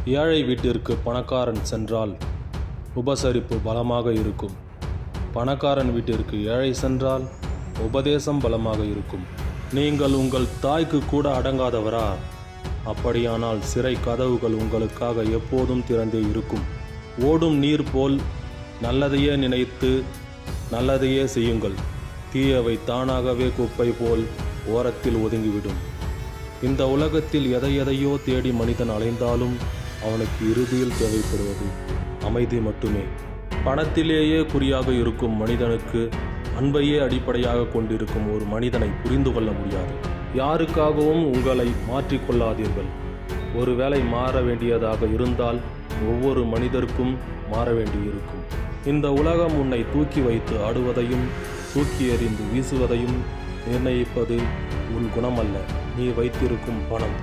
ஏழை வீட்டிற்கு பணக்காரன் சென்றால் உபசரிப்பு பலமாக இருக்கும். பணக்காரன் வீட்டிற்கு ஏழை சென்றால் உபதேசம் பலமாக இருக்கும். நீங்கள் உங்கள் தாய்க்கு கூட அடங்காதவரா? அப்படியானால் சிறை கதவுகள் உங்களுக்காக எப்போதும் திறந்தே இருக்கும். ஓடும் நீர் போல் நல்லதையே நினைத்து நல்லதையே செய்யுங்கள். தீயவை தானாகவே குப்பை போல் ஓரத்தில் ஒதுங்கிவிடும். இந்த உலகத்தில் எதையோ தேடி மனிதன் அலைந்தாலும் அவனுக்கு இறுதியில் தேவைப்படுவது அமைதி மட்டுமே. பணத்திலேயே குறியாக இருக்கும் மனிதனுக்கு அன்பையே அடிப்படையாக கொண்டிருக்கும் ஒரு மனிதனை புரிந்து கொள்ள முடியாது. யாருக்காகவும் உங்களை மாற்றிக்கொள்ளாதீர்கள். ஒருவேளை மாற வேண்டியதாக இருந்தால் ஒவ்வொரு மனிதருக்கும் மாற வேண்டியிருக்கும். இந்த உலகம் உன்னை தூக்கி வைத்து ஆடுவதையும் தூக்கி எறிந்து வீசுவதையும் நிர்ணயிப்பது உன் குணமல்ல, நீ வைத்திருக்கும் பணம்.